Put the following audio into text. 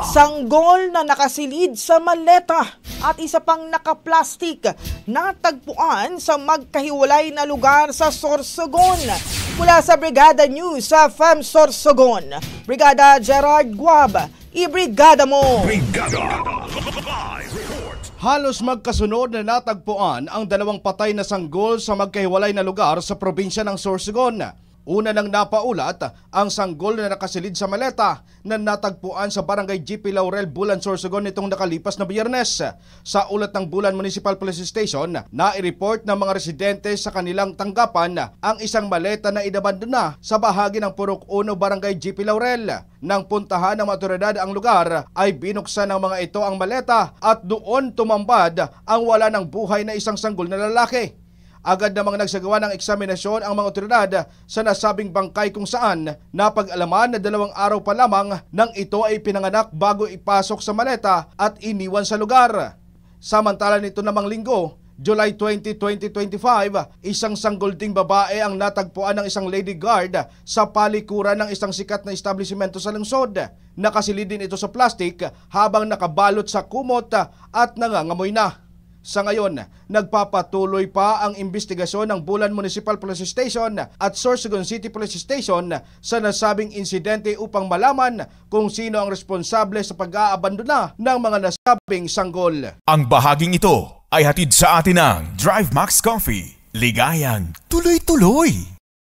Sanggol na nakasilid sa maleta at isa pang nakaplastik natagpuan sa magkahiwalay na lugar sa Sorsogon. Mula sa Brigada News sa FEM Sorsogon, Brigada Gerard Guab, ibrigada mo! Brigada! Halos magkasunod na natagpuan ang dalawang patay na sanggol sa magkahiwalay na lugar sa probinsya ng Sorsogon. Una nang napaulat ang sanggol na nakasilid sa maleta na natagpuan sa Barangay GP Laurel, Bulan, Sorsogon nitong nakalipas na Biyernes. Sa ulat ng Bulan Municipal Police Station, nai-report ng mga residente sa kanilang tanggapan ang isang maleta na inabandona sa bahagi ng Purok 1, Barangay GP Laurel. Nang puntahan ng otoridad ang lugar, ay binuksan ng mga ito ang maleta at doon tumambad ang wala ng buhay na isang sanggol na lalaki. Agad namang nagsagawa ng eksaminasyon ang mga otoridad sa nasabing bangkay kung saan napag-alaman na 2 araw pa lamang nang ito ay pinanganak bago ipasok sa maleta at iniwan sa lugar. Samantala nito namang linggo, July 20, 2025, isang sanggol ding babae ang natagpuan ng isang lady guard sa palikuran ng isang sikat na establishmento sa lungsod. Nakasilid din ito sa plastik habang nakabalot sa kumot at nangangamoy na. Sa ngayon, nagpapatuloy pa ang investigasyon ng Bulan Municipal Police Station at Sorsogon City Police Station sa nasabing insidente upang malaman kung sino ang responsable sa pag-aabandona ng mga nasabing sanggol. Ang bahaging ito ay hatid sa atin ng Drive Max Coffee. Ligayang tuloy-tuloy!